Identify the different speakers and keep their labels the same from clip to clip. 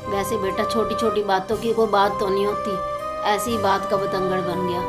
Speaker 1: वैसे बेटा छोटी छोटी बातों की कोई बात तो नहीं होती, ऐसी ही बात का बतंगड़ बन गया।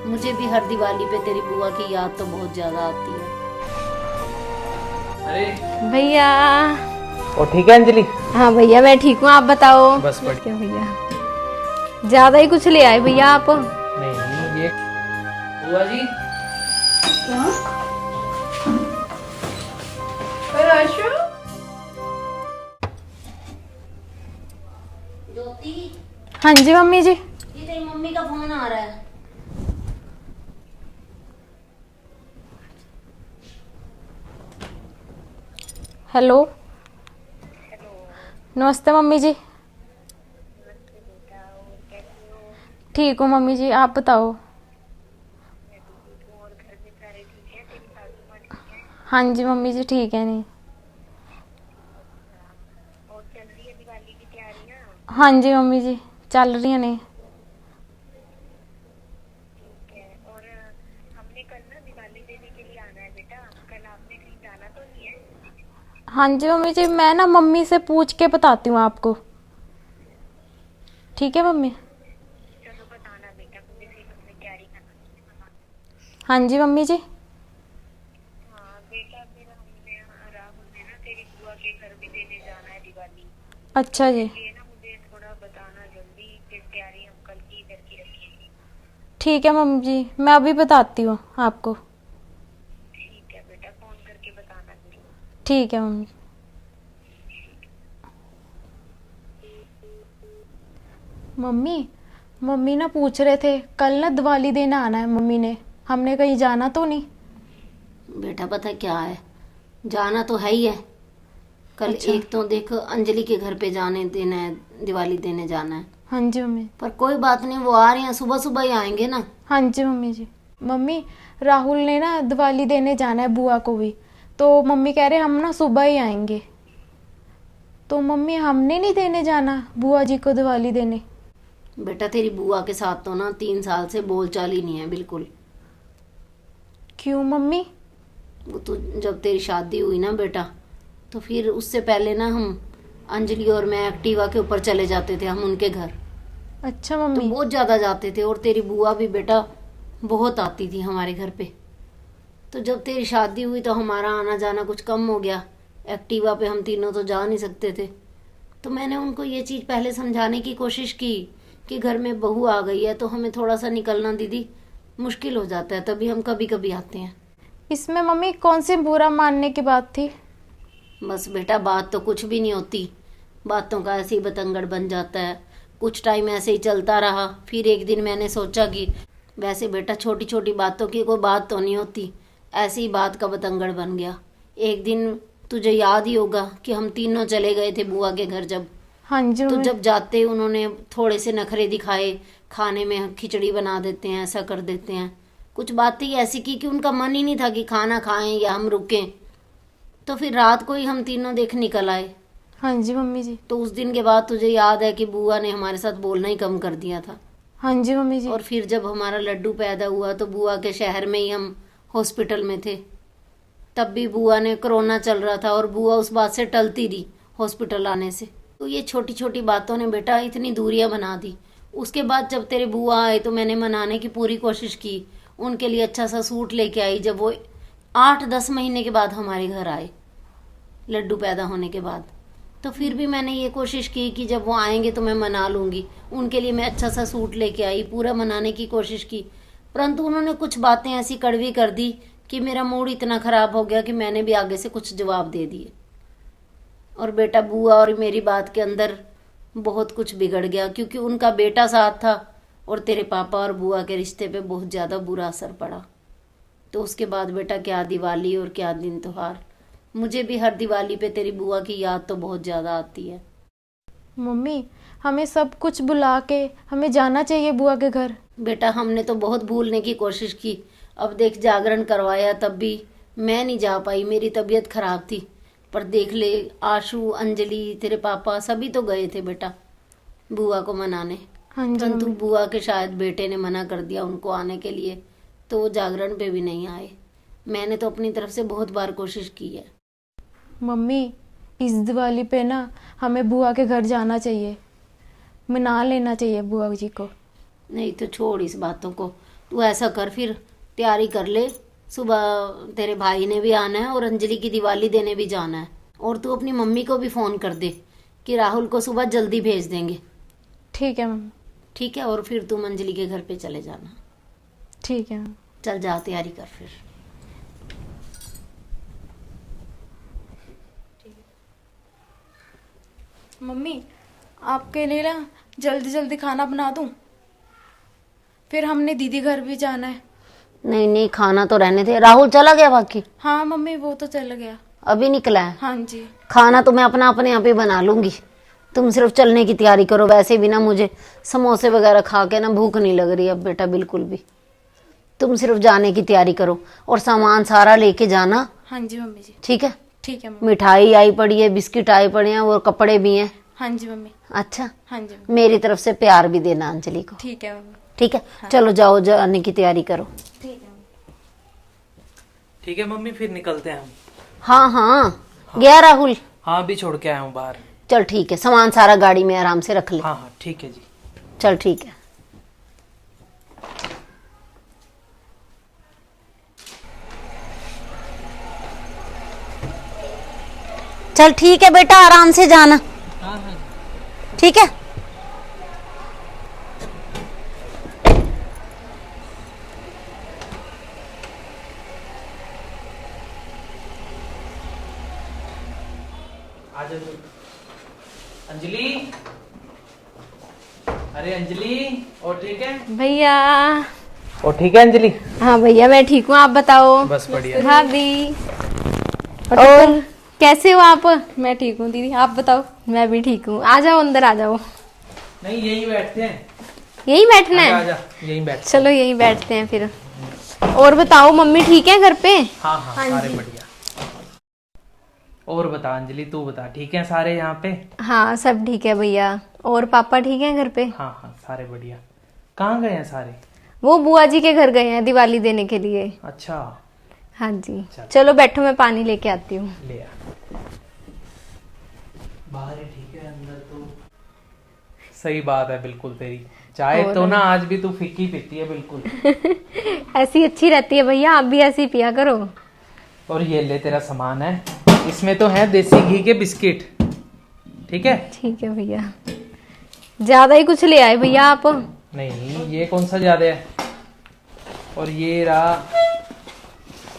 Speaker 1: मुझे भी हर दिवाली पे तेरी बुआ की याद तो बहुत ज्यादा आती है।
Speaker 2: अरे
Speaker 3: भैया।
Speaker 2: और ठीक है अंजलि?
Speaker 3: हाँ भैया मैं ठीक हूँ, आप बताओ।
Speaker 2: बस बढ़िया।
Speaker 3: क्या भैया ज्यादा ही कुछ ले आए भैया आप।
Speaker 2: नहीं ये बुआ जी।
Speaker 1: ज्योति,
Speaker 3: हाँ जी मम्मी जी।
Speaker 1: ये तेरी मम्मी का फोन आ रहा है।
Speaker 3: हेलो। नमस्ते मम्मी जी। ठीक हूँ मम्मी जी, आप बताओ। हाँ जी मम्मी जी ठीक है। नहीं हाँ जी मम्मी जी चल रही है। नहीं हाँ जी मम्मी जी, मैं ना मम्मी से पूछ के बताती हूँ आपको। ठीक है मम्मी। हाँ जी मम्मी जी। अच्छा जी ठीक है मम्मी जी, मैं अभी बताती हूँ आपको। ठीक है मम्मी। मम्मी मम्मी ना पूछ रहे थे कल ना दिवाली देने आना है मम्मी ने, हमने कहीं जाना तो नहीं?
Speaker 1: बेटा पता है क्या है, जाना तो है ही है। कल
Speaker 3: अच्छा।
Speaker 1: एक तो देख अंजलि के घर पे जाने देना है, दिवाली देने जाना है।
Speaker 3: हाँ जी मम्मी।
Speaker 1: पर कोई बात नहीं, वो आ रहे हैं, सुबह सुबह ही आएंगे ना।
Speaker 3: हाँ जी मम्मी जी। मम्मी राहुल ने ना दिवाली देने जाना है बुआ को भी, तो मम्मी कह रहे हम ना सुबह ही आएंगे। तो मम्मी हमने नहीं देने जाना बुआ जी को दिवाली देने?
Speaker 1: बेटा तेरी बुआ के साथ तो ना 3 साल से बोलचाल ही नहीं है बिल्कुल।
Speaker 3: क्यों मम्मी?
Speaker 1: वो तो जब तेरी शादी हुई ना बेटा, तो फिर उससे पहले ना हम अंजलि और मैं एक्टिवा के ऊपर चले जाते थे हम उनके घर।
Speaker 3: अच्छा
Speaker 1: तो
Speaker 3: मम्मी।
Speaker 1: बहुत ज्यादा जाते थे, और तेरी बुआ भी बेटा बहुत आती थी हमारे घर पे। तो जब तेरी शादी हुई तो हमारा आना जाना कुछ कम हो गया, एक्टिवा पे हम तीनों तो जा नहीं सकते थे। तो मैंने उनको ये चीज पहले समझाने की कोशिश की कि घर में बहू आ गई है तो हमें थोड़ा सा निकलना दीदी मुश्किल हो जाता है, तभी हम कभी कभी आते हैं।
Speaker 3: इसमें मम्मी कौन सी बुरा मानने की बात थी?
Speaker 1: बस बेटा बात तो कुछ भी नहीं होती, बातों का ऐसे ही बतंगड़ बन जाता है। कुछ टाइम ऐसे ही चलता रहा, फिर एक दिन मैंने सोचा कि वैसे बेटा छोटी छोटी बातों की कोई बात तो नहीं होती, ऐसी ही बात का बतंगड़ बन गया। एक दिन तुझे याद ही होगा कि हम तीनों चले गए थे बुआ के घर। जब
Speaker 3: हाँ जी
Speaker 1: तो
Speaker 3: मम्मी।
Speaker 1: जब जाते उन्होंने थोड़े से नखरे दिखाए, खाने में खिचड़ी बना देते हैं, ऐसा कर देते हैं। कुछ बातें ही ऐसी की कि उनका मन ही नहीं था कि खाना खाएं या हम रुकें। तो फिर रात को ही हम तीनों देख निकल आए।
Speaker 3: हाँ जी मम्मी जी।
Speaker 1: तो उस दिन के बाद तुझे याद है कि बुआ ने हमारे साथ बोलना ही कम कर दिया था।
Speaker 3: हाँ जी मम्मी जी।
Speaker 1: और फिर जब हमारा लड्डू पैदा हुआ तो बुआ के शहर में ही हम हॉस्पिटल में थे। तब भी बुआ ने, कोरोना चल रहा था और बुआ उस बात से टलती रही हॉस्पिटल आने से। तो ये छोटी छोटी बातों ने बेटा इतनी दूरियां बना दी। उसके बाद जब तेरे बुआ आए तो मैंने मनाने की पूरी कोशिश की, उनके लिए अच्छा सा सूट लेके आई। जब वो 8-10 महीने के बाद हमारे घर आए, लड्डू पैदा होने के बाद, तो फिर भी मैंने ये कोशिश की कि जब वो आएंगे तो मैं मना लूंगी। उनके लिए मैं अच्छा सा सूट लेके आई, पूरा मनाने की कोशिश की। परंतु उन्होंने कुछ बातें ऐसी कड़वी कर दी कि मेरा मूड इतना खराब हो गया कि मैंने भी आगे से कुछ जवाब दे दिए। और बेटा बुआ और मेरी बात के अंदर बहुत कुछ बिगड़ गया, क्योंकि उनका बेटा साथ था और तेरे पापा और बुआ के रिश्ते पे बहुत ज़्यादा बुरा असर पड़ा। तो उसके बाद बेटा क्या दिवाली और क्या दिन त्योहार, मुझे भी हर दिवाली पे तेरी बुआ की याद तो बहुत ज़्यादा आती है।
Speaker 3: मम्मी हमें सब कुछ बुला के हमें जाना चाहिए बुआ के घर।
Speaker 1: बेटा हमने तो बहुत भूलने की कोशिश की, अब देख जागरण करवाया तब भी मैं नहीं जा पाई, मेरी तबीयत खराब थी। पर देख ले आशु, अंजलि, तेरे पापा सभी तो गए थे बेटा बुआ को मनाने।
Speaker 3: हाँ जी
Speaker 1: परंतु
Speaker 3: मम्मी।
Speaker 1: बुआ के शायद बेटे ने मना कर दिया उनको आने के लिए, तो वो जागरण पे भी नहीं आए। मैंने तो अपनी तरफ से बहुत बार कोशिश की है।
Speaker 3: मम्मी इस दिवाली पे ना हमें बुआ के घर जाना चाहिए, मना लेना चाहिए बुआ जी को।
Speaker 1: नहीं तो छोड़ इस बातों को, तू ऐसा कर फिर तैयारी कर ले। सुबह तेरे भाई ने भी आना है और अंजलि की दिवाली देने भी जाना है। और तू अपनी मम्मी को भी फ़ोन कर दे कि राहुल को सुबह जल्दी भेज देंगे।
Speaker 3: ठीक है मम्मी।
Speaker 1: ठीक है, और फिर तुम अंजलि के घर पे चले जाना।
Speaker 3: ठीक है मम्मी।
Speaker 1: चल जा, तैयारी कर फिर।
Speaker 3: मम्मी आपके लिए ना जल्दी जल्दी खाना बना दूं, फिर हमने दीदी घर भी जाना है।
Speaker 1: नहीं नहीं, खाना तो रहने दे। राहुल चला गया बाकी?
Speaker 3: हाँ मम्मी वो तो चल गया,
Speaker 1: अभी निकला है?
Speaker 3: हाँ जी।
Speaker 1: खाना तो मैं अपने यहाँ पे बना लूंगी, तुम सिर्फ चलने की तैयारी करो। वैसे भी ना मुझे समोसे वगैरह खा के ना भूख नहीं लग रही अब बेटा, बिल्कुल भी। तुम सिर्फ जाने की तैयारी करो और सामान सारा लेके जाना।
Speaker 3: हाँ जी मम्मी जी।
Speaker 1: ठीक है?
Speaker 3: ठीक है मम्मी।
Speaker 1: मिठाई आई पड़ी है, बिस्किट आए पड़े हैं और कपड़े भी हैं।
Speaker 3: हाँ जी मम्मी।
Speaker 1: अच्छा,
Speaker 3: हाँ जी मम्मी।
Speaker 1: मेरी तरफ से प्यार भी देना अंजलि को।
Speaker 3: ठीक है मम्मी।
Speaker 1: ठीक है? चलो जाओ, जाने की तैयारी करो।
Speaker 3: ठीक है मम्मी।
Speaker 2: ठीक है मम्मी, फिर निकलते हैं हम।
Speaker 1: हाँ हाँ, गया राहुल?
Speaker 2: हाँ, अभी छोड़ के आया हूँ बाहर।
Speaker 1: चल ठीक है, सामान सारा गाड़ी में आराम से रख ले।
Speaker 2: हाँ हाँ ठीक है जी।
Speaker 1: चल ठीक है। चल ठीक है बेटा, आराम से जाना।
Speaker 2: हाँ हाँ।
Speaker 1: ठीक है?
Speaker 2: आ जाओ अंजलि। अरे अंजलि, और ठीक है?
Speaker 3: भैया।
Speaker 2: और ठीक है अंजलि?
Speaker 3: हाँ भैया मैं ठीक हूँ, आप बताओ।
Speaker 2: बस बढ़िया।
Speaker 3: भाभी।
Speaker 4: और
Speaker 3: कैसे हो आप?
Speaker 4: मैं ठीक हूँ दीदी, आप बताओ। मैं भी ठीक हूँ, आ जाओ अंदर आ जाओ।
Speaker 2: नहीं, यही बैठते हैं।
Speaker 4: यही बैठना है?
Speaker 2: आजा, यही बैठ।
Speaker 4: चलो यही बैठते हैं फिर। और बताओ मम्मी ठीक है घर पे?
Speaker 2: हाँ हाँ, सारे बढ़िया। और बता अंजलि, तू बता, ठीक है सारे यहाँ पे?
Speaker 4: हाँ सब ठीक है भैया। और पापा ठीक है घर पे?
Speaker 2: हाँ हाँ, सारे बढ़िया। कहाँ गए हैं सारे?
Speaker 4: वो बुआ जी के घर गए हैं दिवाली देने के लिए।
Speaker 2: अच्छा,
Speaker 4: हाँ जी।
Speaker 2: चल।
Speaker 4: चलो बैठो, मैं पानी लेके आती हूँ।
Speaker 2: ले आ। बाहर है, ठीक है, अंदर तो सही बात है बिल्कुल तेरी। चाय तो ना आज भी तू फीकी पीती है बिल्कुल।
Speaker 4: ऐसी अच्छी रहती है भैया, आप भी ऐसी पिया करो।
Speaker 2: और ये ले तेरा सामान है, इसमें तो है देसी घी के बिस्किट। ठीक है?
Speaker 4: ठीक है भैया। ज्यादा ही कुछ ले आए भैया आप।
Speaker 2: नहीं, ये कौन सा ज्यादा है। और ये रहा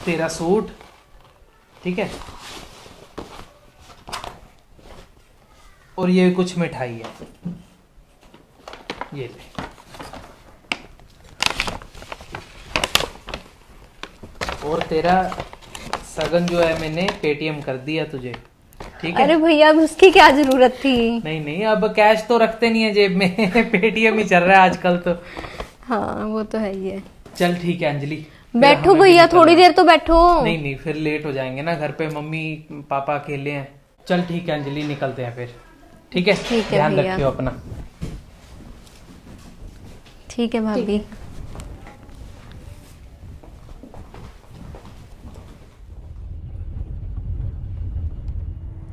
Speaker 2: तेरा सूट। ठीक है? और ये कुछ मिठाई है, ये ले। और तेरा सगन जो है मैंने पेटीएम कर दिया तुझे। ठीक है?
Speaker 4: अरे भैया अब उसकी क्या जरूरत थी?
Speaker 2: नहीं नहीं, अब कैश तो रखते नहीं है जेब में। पेटीएम ही चल रहा है आजकल तो।
Speaker 4: हाँ वो तो है ही है।
Speaker 2: चल ठीक है अंजलि, फिर
Speaker 4: बैठो
Speaker 2: हमें भी
Speaker 4: भैया,
Speaker 2: निकलना
Speaker 4: थोड़ी
Speaker 2: है।
Speaker 4: देर तो बैठो।
Speaker 2: नहीं नहीं, फिर लेट हो जाएंगे ना, घर पे मम्मी पापा अकेले हैं। चल ठीक है अंजलि, निकलते हैं फिर। ठीक है?
Speaker 4: ठीक है
Speaker 2: ध्यान
Speaker 4: भैया।
Speaker 2: रखियो अपना।
Speaker 4: ठीक है भाभी।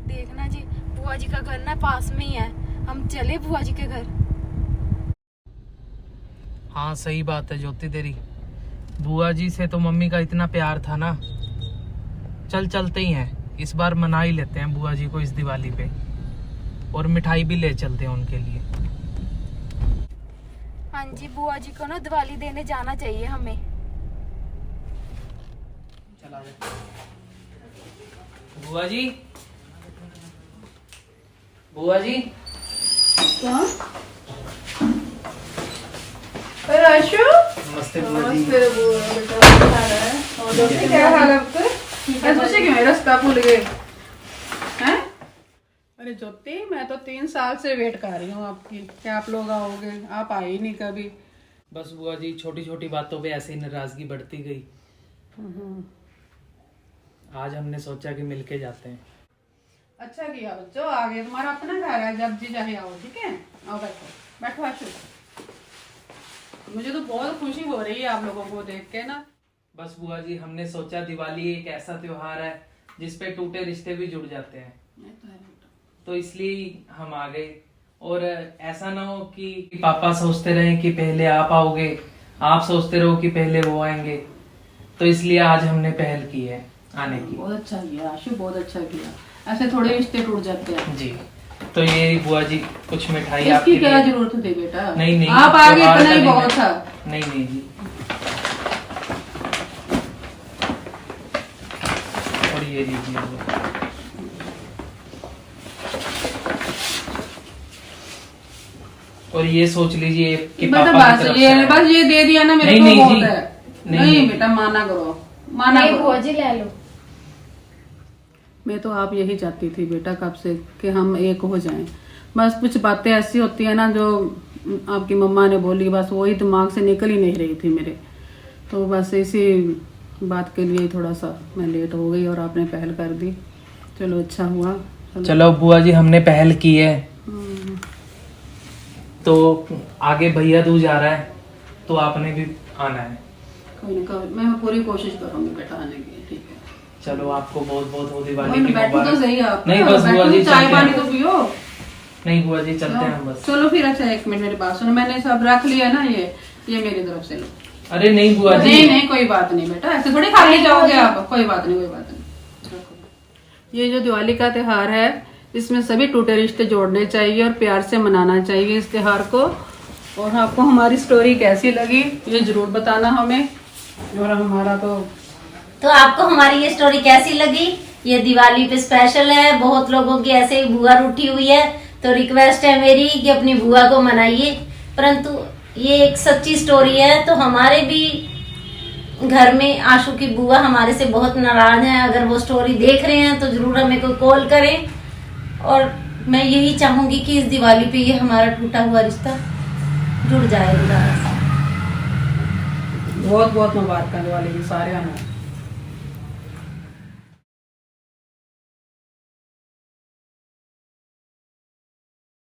Speaker 3: देखना जी, बुआ जी का घर ना पास में ही है, हम चले बुआ जी के घर।
Speaker 2: हाँ सही बात है ज्योति तेरी, बुआ जी से तो मम्मी का इतना प्यार था ना। चल चलते ही हैं, इस बार मना ही लेते हैं बुआ जी को इस दिवाली पे, और मिठाई भी ले चलते हैं उनके लिए।
Speaker 3: हाँ जी, बुआ जी को ना दिवाली देने जाना चाहिए हमें।
Speaker 2: चला बुआ जी, बुआ जी।
Speaker 5: आशु,
Speaker 2: नमस्ते बुआ जी।
Speaker 5: नमस्ते बेटा, और दोस्ती क्या हाल है आपका? ऐसे क्यों है, रास्ता भूल गए हैं? अरे ज्योति, मैं तो 3 साल से वेट कर रही हूँ आपकी कि आप लोग आओगे, आप आए ही नहीं कभी।
Speaker 2: बस बुआ जी, छोटी छोटी बातों पे ऐसे ही नाराजगी बढ़ती गई। आज हमने सोचा कि मिलके जाते हैं।
Speaker 5: अच्छा किया बच्चों, आ गए, तुम्हारा अपना घर है, जब जी चाहे आओ। ठीक है, आओ बैठो बैठो आशु। मुझे तो बहुत खुशी हो रही है आप लोगों को देख के ना।
Speaker 2: बस बुआ जी, हमने सोचा दिवाली एक ऐसा त्योहार है जिसपे टूटे रिश्ते भी जुड़ जाते हैं। तो इसलिए हम आ गए। और ऐसा ना हो कि पापा सोचते रहे कि पहले आप आओगे, आप सोचते रहो कि पहले वो आएंगे। तो इसलिए आज हमने पहल की है आने की।
Speaker 5: बहुत अच्छा किया आशु, बहुत अच्छा किया। ऐसे थोड़े रिश्ते टूट जाते हैं
Speaker 2: जी। तो ये बुआ जी कुछ मिठाई
Speaker 5: इसकी
Speaker 2: आपके
Speaker 5: क्या
Speaker 2: लिए।
Speaker 5: जरूरत थी बेटा?
Speaker 2: नहीं नहीं,
Speaker 5: आप आगे
Speaker 2: त्योहार
Speaker 5: इतना
Speaker 2: का
Speaker 5: ही
Speaker 2: दिन
Speaker 5: बहुत
Speaker 2: है।
Speaker 5: था।
Speaker 2: नहीं नहीं जी। और ये लीजिए। और ये सोच लीजिए कि
Speaker 5: बेटा
Speaker 2: पापा की
Speaker 5: बस
Speaker 2: तरफ
Speaker 5: ये
Speaker 2: से आया।
Speaker 5: बस ये दे दिया ना मेरे
Speaker 2: नहीं,
Speaker 5: को
Speaker 2: नहीं
Speaker 5: बहुत
Speaker 2: जी।
Speaker 5: है।
Speaker 2: नहीं,
Speaker 5: नहीं
Speaker 2: नहीं।
Speaker 5: बेटा माना करो, माना
Speaker 3: नहीं
Speaker 5: करो।
Speaker 3: बुआ जी ले लो।
Speaker 5: मैं तो आप यही चाहती थी बेटा कब से कि हम एक हो जाएं। बस कुछ बातें ऐसी होती है ना जो आपकी मम्मा ने बोली, बस वही दिमाग से निकल ही नहीं रही थी मेरे। तो बस इसी बात के लिए ही थोड़ा सा मैं लेट हो गई और आपने पहल कर दी। चलो अच्छा हुआ।
Speaker 2: चलो बुआ जी हमने पहल की है, तो आगे भैया दूज आ रहा है, तो आपने भी आना है।
Speaker 5: कोई ना कोई, मैं पूरी कोशिश करूंगी बेटा आने की। ठीक है
Speaker 2: चलो आपको बहुत बहुत हो दिवाली
Speaker 5: कोई
Speaker 2: की
Speaker 5: ना, बैठो तो
Speaker 2: मुबारक।
Speaker 5: सही आप।
Speaker 2: नहीं बस बुआ जी
Speaker 5: चाय
Speaker 2: चलते
Speaker 5: पानी
Speaker 2: हैं।
Speaker 5: तो पियो।
Speaker 2: नहीं बुआ जी चलते हैं हम बस।
Speaker 5: चलो फिर अच्छा एक मिनट मेरी बात सुनो, मैंने सब रख लिया ना, ये मेरी तरफ से लो।
Speaker 2: अरे नहीं बुआ जी।
Speaker 5: नहीं नहीं कोई बात नहीं बेटा, ऐसे थोड़ी खा ले जाओगे आप। कोई बात नहीं, कोई बात नहीं। रखो। ये जो दिवाली का त्योहार है, इसमें सभी टूटे रिश्ते जोड़ने चाहिए और प्यार से मनाना चाहिए इस त्योहार को। और आपको हमारी स्टोरी कैसी लगी ये जरूर बताना हमें। और हमारा तो
Speaker 1: आपको हमारी ये स्टोरी कैसी लगी? ये दिवाली पे स्पेशल है, बहुत लोगों की ऐसे ही बुआ रूठी हुई है, तो रिक्वेस्ट है मेरी कि अपनी बुआ को मनाइए। परंतु ये एक सच्ची स्टोरी है, तो हमारे भी घर में आशु की बुआ हमारे से बहुत नाराज हैं। अगर वो स्टोरी देख रहे हैं तो जरूर हमें कोई कॉल करें। और मैं यही चाहूंगी कि इस दिवाली पे ये हमारा टूटा हुआ रिश्ता जुड़ जाए दोबारा से।
Speaker 5: बहुत बहुत मुबारक दिवाली की सारे आना।